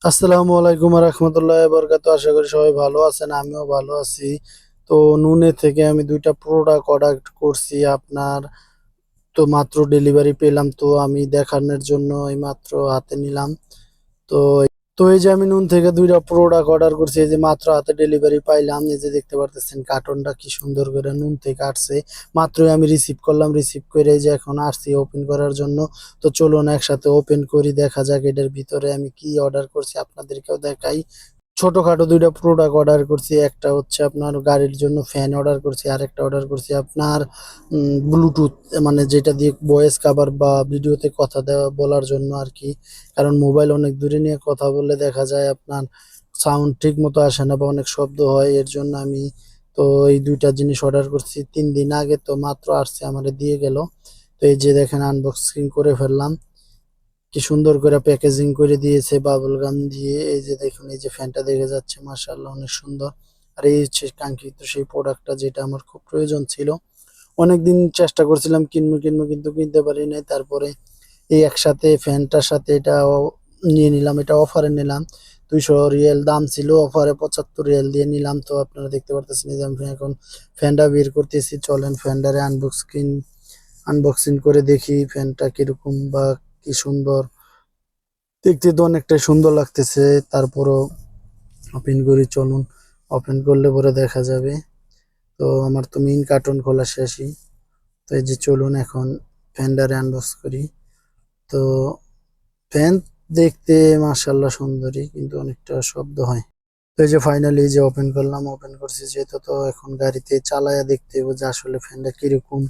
আসসালামু আলাইকুম রহমতুল্লাহ বরকাত। আশা করি সবাই ভালো আছেন, আমিও ভালো আছি। তো নুনে থেকে আমি দুইটা প্রোডাক্ট অর্ডার করছি আপনার। তো মাত্র ডেলিভারি পেলাম, তো আমি দেখানোর জন্য এই মাত্র হাতে নিলাম। তো তো এই যে আমি নুন থেকে দুইটা প্রোডাক্ট অর্ডার করছি, এই যে মাত্র হাতে ডেলিভারি পাইলাম। এই যে দেখতে পারতেছেন কার্টনটা কি সুন্দর করে নুন থেকে আসছে। মাত্রই আমি রিসিভ করলাম, রিসিভ করে এই যে এখন আসছি ওপেন করার জন্য। তো চলুন একসাথে ওপেন করি, দেখা যাক এটার ভিতরে আমি কি অর্ডার করছি, আপনাদেরকেও দেখাই। ছোটখাটো দুইটা প্রোডাক্ট অর্ডার করছি। একটা হচ্ছে আপনার গাড়ির জন্য ফ্যান অর্ডার করছি, আর একটা অর্ডার করছি আপনার ব্লুটুথ, মানে যেটা দিয়ে ভয়েস কভার বা ভিডিওতে কথা দেওয়া বলার জন্য আর কি। কারণ মোবাইল অনেক দূরে নিয়ে কথা বললে দেখা যায় আপনার সাউন্ড ঠিক মতো আসে না বা অনেক শব্দ হয়, এর জন্য আমি তো এই দুইটা জিনিস অর্ডার করছি 3 দিন আগে। তো মাত্র আসছে, আমারে দিয়ে গেল। তো এই যে দেখেন আনবক্সিং করে ফেললাম, কি সুন্দর করে প্যাকেজিং করে দিয়েছে বাবল গাম দিয়ে। এই যে দেখুন, এই যে ফ্যানটা দেখে যাচ্ছে, মাশাআল্লাহ অনেক সুন্দর। আর এই হচ্ছে কাঙ্ক্ষিত সেই প্রোডাক্টটা, যেটা আমার খুব প্রয়োজন ছিল। অনেকদিন চেষ্টা করছিলাম কিনবো কিনবো, কিন্তু কিনতে পারি নাই। তারপরে এই একসাথে ফ্যানটার সাথে এটা নিয়ে নিলাম, এটা অফারে নিলাম। 200 রিয়াল দাম ছিল, অফারে 75 রিয়াল দিয়ে নিলাম। তো আপনারা দেখতে পারতেছেন এই যে আমি এখন ফ্যানটা বের করতেছি। চলেন ফ্যানটারে আনবক্সিং করে দেখি ফ্যানটা কিরকম বা কি সুন্দর। দেখতে তো অনেকটাই সুন্দর লাগতেছে, তারপরও ওপেন করি চলুন। ওপেন করলে পরে দেখা যাবে। তো আমার তো মেইন কার্টন খোলা শেষই। তো এই যে চলুন এখন ফ্যানটারে আনবক্স করি। তো ফ্যান দেখতে মাশাআল্লাহ সুন্দরী, কিন্তু অনেকটা শব্দ হয়। তো এই যে ফাইনালি যে ওপেন করলাম, ওপেন করছি যেহেতু, তো এখন গাড়িতে চালায়া দেখতে হবে যে আসলে ফ্যানটা কিরকম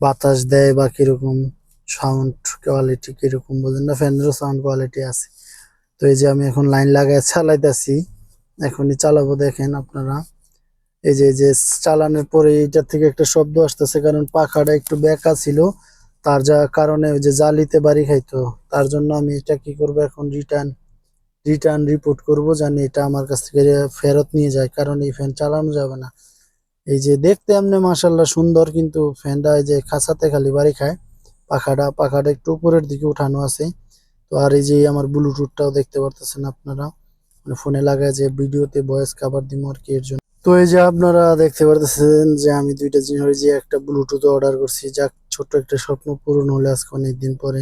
বাতাস দেয় বা কিরকম সাউন্ড কোয়ালিটি কিরকম, বোঝেন না, ফ্যানেরও সাউন্ড কোয়ালিটি আছে। তো এই যে আমি এখন লাইন লাগায় চালাইতেছি, এখনই চালাবো দেখেন আপনারা। এই যে চালানোর পরে এইটার থেকে একটা শব্দ আসতেছে, কারণ পাখাটা একটু বেঁকা ছিল। তার যা কারণে ওই যে জালিতে বাড়ি খাইতো। তার জন্য আমি এটা কি করব, এখন রিটার্ন রিপোর্ট করব, জানি এটা আমার কাছ থেকে ফেরত নিয়ে যায়, কারণ এই ফ্যান চালানো যাবে না। এই যে দেখতে এমনি মাশাআল্লাহ সুন্দর, কিন্তু ফ্যানটা এই যে খাঁচাতে খালি বাড়ি খায়। পাখাটা একটু উপরের দিকে উঠানো আছে। তো আর এই যে আমার ব্লুটুথটাও দেখতে পারতেছেন আপনারা, মানে ফোনে লাগায় যে ভিডিওতে ভয়েস কভার দিব আর কি, এর জন্য। তো এই যে আপনারা দেখতে পারতেছেন যে আমি দুইটা জিনিস, ওই যে একটা ব্লুটুথ অর্ডার করছি, যাক ছোট্ট একটা স্বপ্ন পূরণ হলে আজকে অনেকদিন পরে।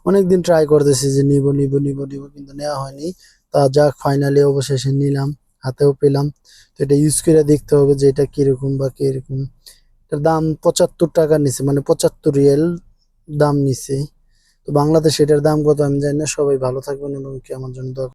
অনেকদিন ট্রাই করতেছি যে নিব, কিন্তু নেওয়া হয়নি। তা যাক ফাইনালি অবশেষে নিলাম, হাতেও পেলাম। তো এটা ইউজ করে দেখতে হবে যে এটা কিরকম বা কিরকম। এটার দাম 75 টাকা নিছে, মানে 75 রিয়াল দাম নিছে। তো বাংলাদেশে এটার দাম কত আমি জানি না। সবাই ভালো থাকবেন এবং কি আমার জন্য দোয়া